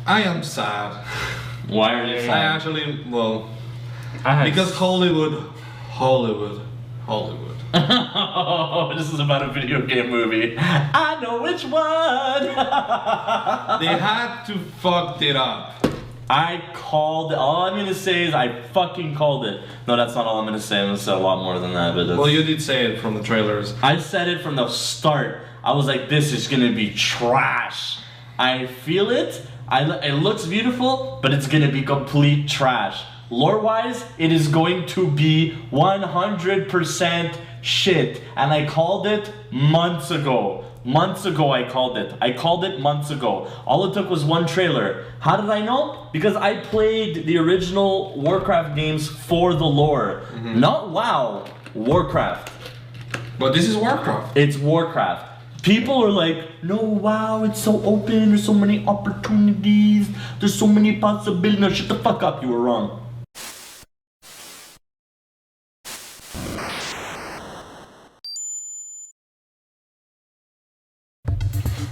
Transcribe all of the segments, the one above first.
I am sad. Why are you sad? I actually, well, because Hollywood. Oh, this is about a video game movie. I know which one. They had to fuck it up. I called it. All I'm gonna say is I fucking called it. No, that's not all I'm gonna say. I'm gonna say a lot more than that. But well, you did say it from the trailers. I said it from the start. I was like, this is gonna be trash. I feel it. It looks beautiful, but it's gonna be complete trash. Lore-wise, it is going to be 100% shit. And I called it months ago. Months ago I called it. I called it months ago. All it took was one trailer. How did I know? Because I played the original Warcraft games for the lore. Mm-hmm. Not WoW, Warcraft. But this is Warcraft. It's Warcraft. People are like, no, WoW, it's so open, there's so many opportunities, there's so many possibilities. No, shut the fuck up, you were wrong.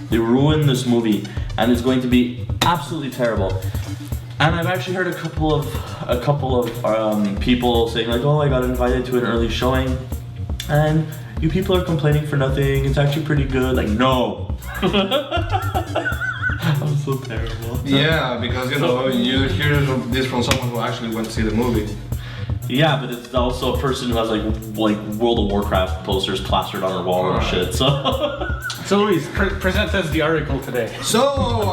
They ruined this movie, and it's going to be absolutely terrible. And I've actually heard a couple of people saying like, oh, I got invited to an early showing, and you people are complaining for nothing. It's actually pretty good. Like, no. I'm so terrible. Yeah, because you know you hear this from someone who actually went to see the movie. Yeah, but it's also a person who has like World of Warcraft posters plastered on her wall and shit. So Luis, present us the article today. So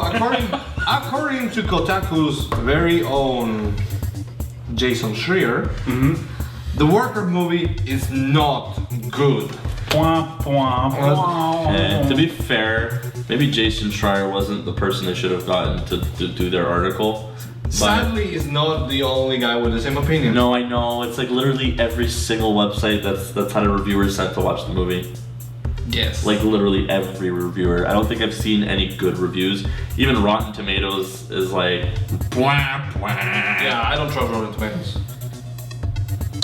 according to Kotaku's very own Jason Schreier, the Warcraft movie is not good. To be fair, maybe Jason Schreier wasn't the person they should have gotten to do their article. Sadly, he's not the only guy with the same opinion. No, I know. It's like literally every single website that's had a reviewer sent to watch the movie. Yes. Like literally every reviewer. I don't think I've seen any good reviews. Even Rotten Tomatoes is like, blah, blah. Yeah, I don't trust Rotten Tomatoes.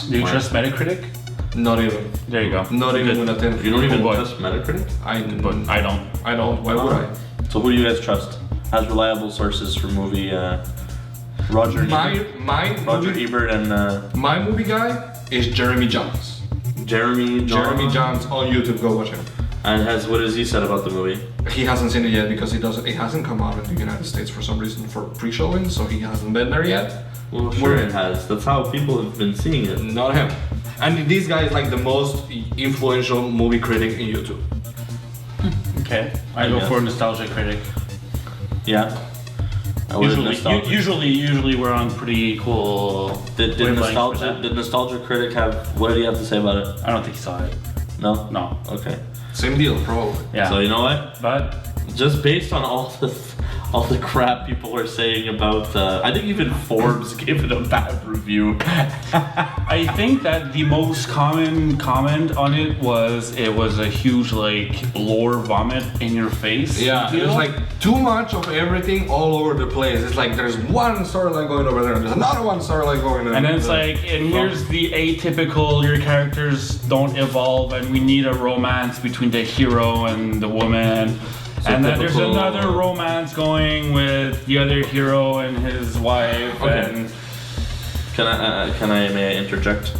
Do you trust Metacritic? Not even. There you go. Not even with a 10. You don't even trust Metacritic? I don't. I don't. Why would I? So who do you guys trust as reliable sources for movie? Roger Ebert and my movie guy is Jeremy Johns. Jeremy Johns on YouTube. Go watch him. And what has he said about the movie? He hasn't seen it yet because it hasn't come out in the United States for some reason for pre-showing, so he hasn't been there yet. Well, sure it has. That's how people have been seeing it. Not him. And this guy is like the most influential movie critic in YouTube. Okay, I go for nostalgia critic. Yeah. Usually we're on pretty cool. Did Nostalgia Critic what did he have to say about it? I don't think he saw it. No? No. Okay. Same deal, probably. Yeah. So you know what? But just based on all the crap people are saying about, I think even Forbes gave it a bad review. I think that the most common comment on it was a huge like lore vomit in your face. Yeah, it's like too much of everything all over the place. It's like there's one storyline going over there and there's another one storyline going over there. And then it's like, and here's the atypical, your characters don't evolve and we need a romance between the hero and the woman. So and then there's another romance going with the other hero and his wife. Okay. And may I interject?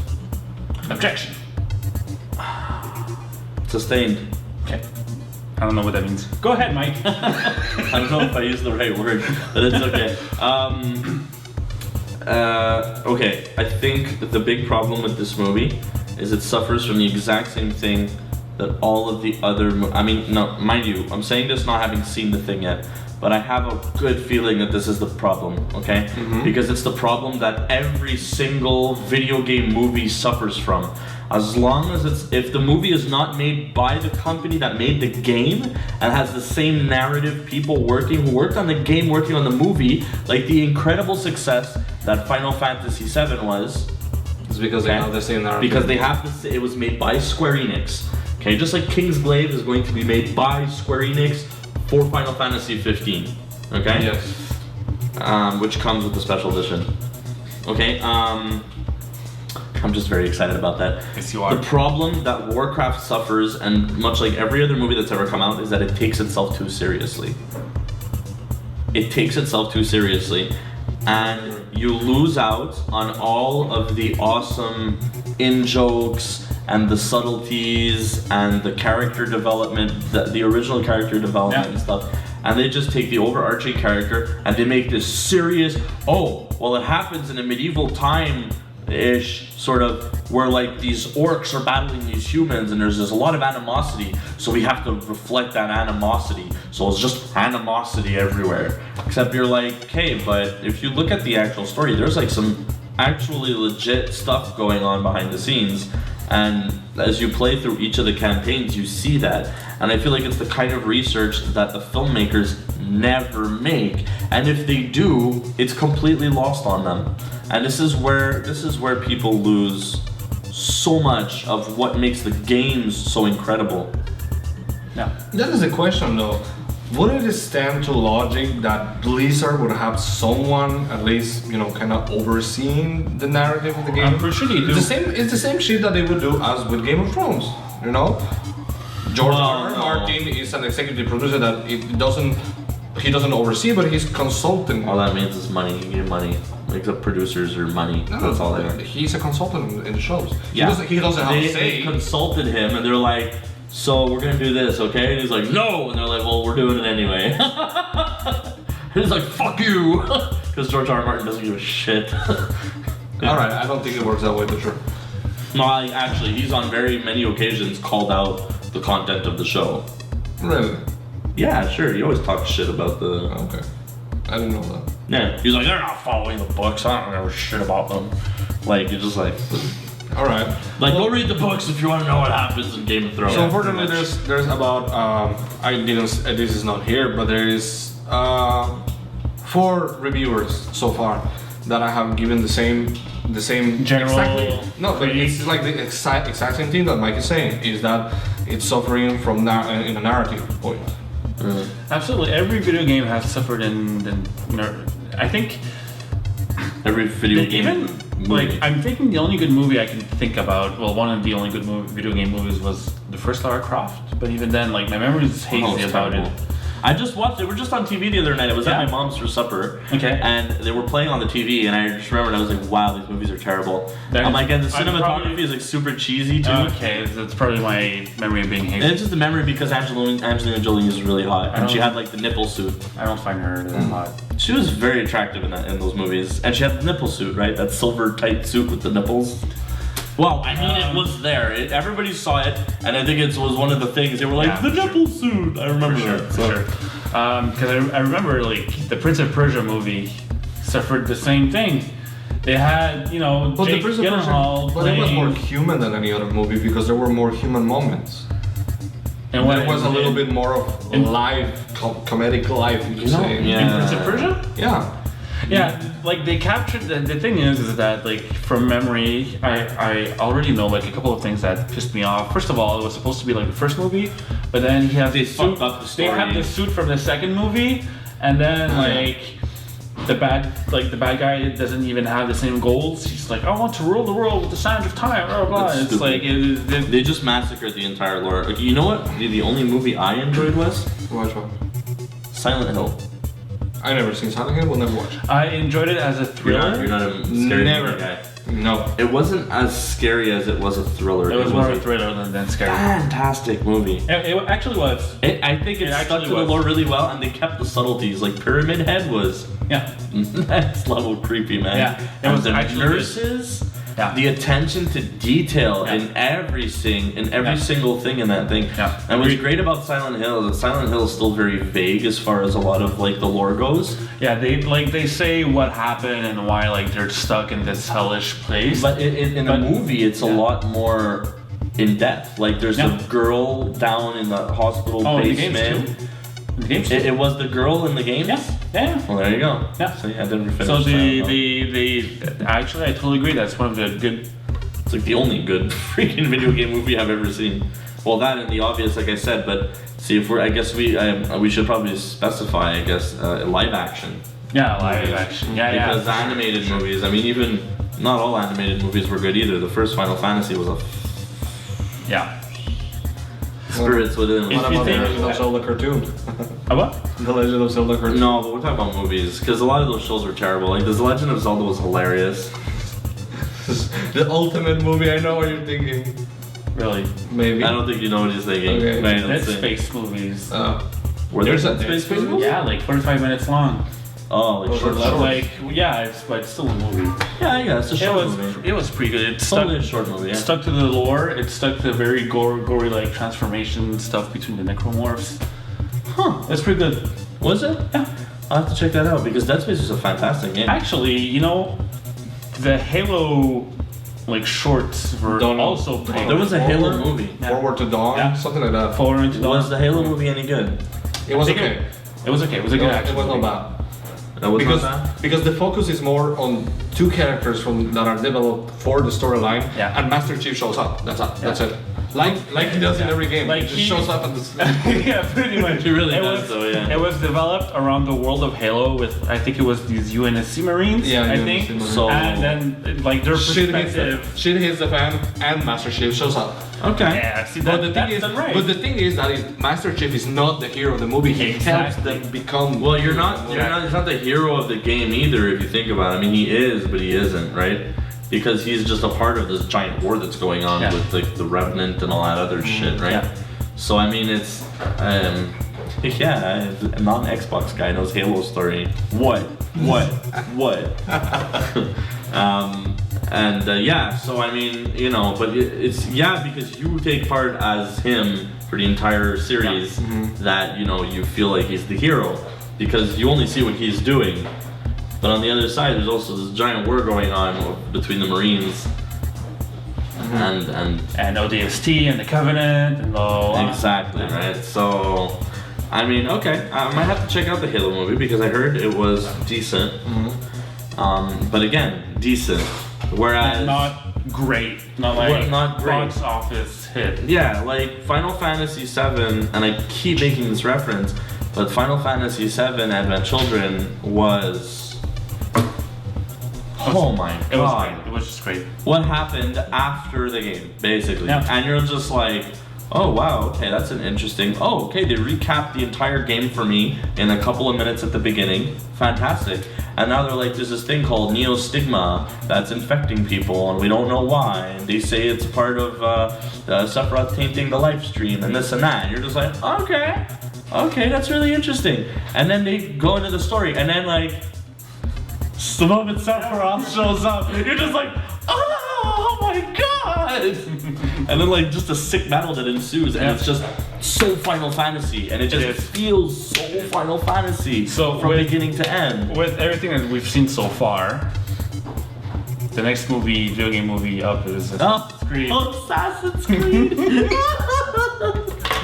Objection. Sustained. Okay. I don't know what that means. Go ahead, Mike. I don't know if I used the right word, but it's okay. Okay, I think the big problem with this movie is it suffers from the exact same thing that all of the other, mind you, I'm saying this not having seen the thing yet, but I have a good feeling that this is the problem, okay? Mm-hmm. Because it's the problem that every single video game movie suffers from. As long as if the movie is not made by the company that made the game and has the same narrative people who worked on the game, working on the movie, like the incredible success that Final Fantasy VII was. It's because they have the same narrative. Because it was made by Square Enix. Okay, just like Kingsglaive is going to be made by Square Enix for Final Fantasy 15. Okay? Yes. Which comes with the special edition. Okay, I'm just very excited about that. Yes, you are. The problem that Warcraft suffers, and much like every other movie that's ever come out, is that it takes itself too seriously. it takes itself too seriously, and you lose out on all of the awesome in-jokes and the subtleties and the character development, the original character development and stuff. And they just take the overarching character and they make this serious, oh, well, it happens in a medieval time-ish sort of where like these orcs are battling these humans and there's a lot of animosity, so we have to reflect that animosity. So it's just animosity everywhere. Except you're like, okay, but if you look at the actual story, there's like some actually legit stuff going on behind the scenes. And as you play through each of the campaigns, you see that. And I feel like it's the kind of research that the filmmakers never make. And if they do, it's completely lost on them. And this is where people lose so much of what makes the games so incredible. Yeah. That is the question though. Wouldn't it stand to logic that Blizzard would have someone at least, you know, kind of overseeing the narrative of the game? I'm pretty sure they do. It's the same shit that they would do as with Game of Thrones, you know? George R. R. Martin is an executive producer that he doesn't oversee, but he's consulting. All that means is money. You get money. Like the producers are money. That's all they are. He's a consultant in the shows. Yeah. He doesn't have a say. They consulted him and they're like, so we're gonna do this, okay? And he's like, no! And they're like, well, we're doing it anyway. He's like, fuck you! Because George R. R. Martin doesn't give a shit. Alright, I don't think it works that way, but sure. No, actually, he's on very many occasions called out the content of the show. Really? Yeah, sure. He always talks shit about the... Okay. I didn't know that. Yeah, he's like, they're not following the books. I don't know shit about them. Like, you're just like... Alright. Like, go read the books if you want to know what happens in Game of Thrones. So unfortunately, there's about this is not here, but there is 4 reviewers so far that I have given the same General exactly. No, but it's like the exact same thing that Mike is saying, is that it's suffering from in a narrative point. Absolutely, every video game has suffered I think every video game. Even like, I'm thinking the only good movie I can think about. Well, one of the only good video game movies was the first Lara Croft. But even then, like, my memory is hazy about it. I just watched. They were just on TV the other night. I was at my mom's for supper. Okay. And they were playing on the TV, and I just remembered. I was like, "Wow, these movies are terrible." I'm like, and the cinematography is like super cheesy too. Okay, that's probably my memory of being hazy. And it's just the memory because Angelina Jolie is really hot, and she had like the nipple suit. I don't find her that hot. She was very attractive in those movies, and she had the nipple suit, right? That silver tight suit with the nipples. Well, I mean, it was there. Everybody saw it, and I think it was one of the things. They were like, the nipple suit. I remember that. For sure. Because I remember, like, the Prince of Persia movie suffered the same thing. They had, you know, But Jake the Prince of Persia, Gyllenhaal but it was more human than any other movie because there were more human moments. And there was a little bit more of live, comedic life, you could say. In Prince of Persia? Yeah. Yeah, like they captured the thing is that, like, from memory, I already know like a couple of things that pissed me off. First of all, it was supposed to be like the first movie, but then he has the suit. They have the suit from the second movie, and then the bad guy doesn't even have the same goals. He's like, I want to rule the world with the sands of time. Blah blah. It's like they just massacred the entire lore. Like, you know what? The only movie I enjoyed was Which one? Silent Hill. I never seen Silent Hill. We'll never watch. I enjoyed it as a thriller. You're not a scary Never. guy. No. It wasn't as scary as it was a thriller. It was more of a thriller than scary. Fantastic movie. It actually was. I think it stuck to the lore really well, and they kept the subtleties. Like Pyramid Head was next level creepy, man. Yeah, it was the actually nurses. Yeah. The attention to detail in every single thing in that thing. Yeah. And what's great about Silent Hill is that Silent Hill is still very vague as far as a lot of like the lore goes. Yeah, they say what happened and why like they're stuck in this hellish place. But in the movie, it's a lot more in depth. Like there's a girl down in the hospital basement. In the games too? In the games too? It was the girl in the games? Yeah. Well, there you go. Yeah. So I didn't finish. So actually, I totally agree. That's one of the good. It's like the only good freaking video game movie I've ever seen. Well, that and the obvious, like I said. But see, if I guess we should probably specify, I guess, live action. Yeah, live action. Yeah, because animated movies. I mean, even not all animated movies were good either. The first Final Fantasy was spirits within. What you about the think- Legend of Zelda cartoon? What? The Legend of Zelda cartoon. No, but we're talking about movies because a lot of those shows were terrible. Like The Legend of Zelda was hilarious. The ultimate movie. I know what you're thinking. Really? Maybe. I don't think you know what he's thinking. Okay. Right, Dead let's see. Space movies. Were there There's a Dead Space Dead Space movies? Yeah, like 45 minutes long. Oh, like Those short are shorts. Like, yeah, but it's still a movie. Yeah, it's a It short was, movie. it was pretty good. It It's stuck, totally a short movie. it Yeah. stuck to the lore. It stuck to very gory like transformation stuff between the necromorphs. Huh? It's pretty good. Was it? Yeah. I'll have to check that out because Dead Space is a fantastic game. Actually, you know, the Halo like shorts were Don't know. also pretty There was a Halo Forward. movie. Yeah. Forward to Dawn. Yeah. Something like that. Forward into Was Dawn. the Halo movie any good? It was I think okay. It was okay. It was a good action. It was not movie. bad. That was Because, not bad? because the focus is more on two characters that are developed for the storyline, Yeah. and Master Chief shows up. That's it. Like he does in every game. Like he just he- shows up and Yeah, pretty much. He really it does, was, though, yeah. It was developed around the world of Halo with, I think it was these UNSC Marines, Yeah, I UNSC think. Marines. So- And then, like, their shit perspective. hits the fan, and Master Chief shows up. Okay. Yeah, see, But that, the thing that's is, done right. but the thing is that Master Chief is not the hero of the movie. He helps Exactly. them become. Well, you're not. He's not the hero of the game either. If you think about it, I mean, he is, but he isn't, right? Because he's just a part of this giant war that's going on Yeah. with like the Revenant and all that other shit, right? yeah. So I mean, it's yeah, a non-Xbox guy knows Halo story. What? Yeah, so I mean, you know, but it's because you take part as him for the entire series that you know you feel like he's the hero because you only see what he's doing. But on the other side, there's also this giant war going on between the Marines and And ODST and the Covenant and all. exactly right. So, I mean, okay, I might have to check out the Halo movie because I heard it was decent. But again, decent. Whereas Not great. Not like What, not great? box office hit. yeah, like Final Fantasy VII, and I keep making this reference, but Final Fantasy VII Advent Children was. Oh my It was god. great. It was just great. What happened after the game, basically. Yeah. And you're just like, oh wow, okay, that's an interesting. Oh, okay, they recapped the entire game for me in a couple of minutes at the beginning. Fantastic. And now they're like, there's this thing called Neostigma that's infecting people, and we don't know why. And they say it's part of Sephiroth tainting the live stream and this and that. And you're just like, okay, that's really interesting. And then they go into the story, and then like, the moment Sephiroth shows up, you're just like, oh my god! And then like just a sick battle that ensues, and it's just so Final Fantasy, and it just is. feels so Final Fantasy from beginning to end. With everything that we've seen so far, the next video game movie up is Assassin's Creed. Assassin's Creed!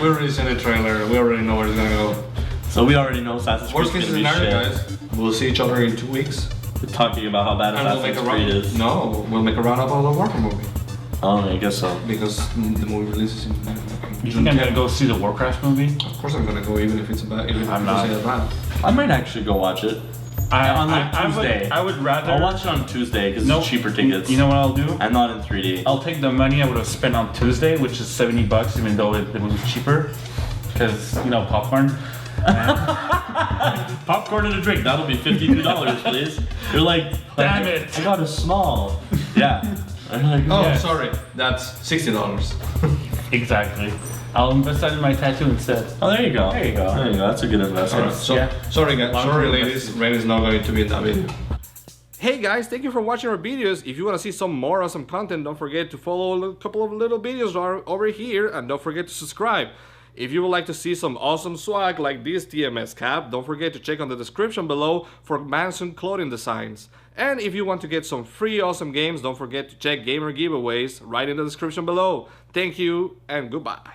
We already seen a trailer. We already know where it's gonna go. So we already know Assassin's Creed Worst case is gonna be scenario, shit. guys. We'll see each other in 2 weeks. We're talking about how bad And we'll make Assassin's a Creed run. is. No, we'll make a roundup of the Warcraft movie Oh, I guess so. because the movie releases in You June think I'm 10th. gonna go see the Warcraft movie? Of course, I'm gonna go even if it's bad. Even if I'm it's not. bad. I might actually go watch it. On like Tuesday. I would rather. I'll watch it on Tuesday because No, it's cheaper tickets. You know what I'll do? And not in 3D. I'll take the money I would have spent on Tuesday, which is $70, even though it was cheaper, because you know popcorn. Popcorn and a drink. That'll be $52, please. You're like, Damn it. I got a small. Yeah. I'm like, Oh, Yeah. sorry. That's $60. Exactly. I'll invest that in my tattoo instead. oh, there you go. There you go. There you go. That's a good investment. So, Yeah. sorry, guys. Long Sorry, term ladies. Rain is not going to be in that video. Hey guys, thank you for watching our videos. If you want to see some more awesome content, don't forget to follow a couple of little videos over here, and don't forget to subscribe. If you would like to see some awesome swag like this TMS cap, don't forget to check on the description below for Manson clothing designs. And if you want to get some free awesome games, don't forget to check gamer giveaways right in the description below. Thank you and goodbye.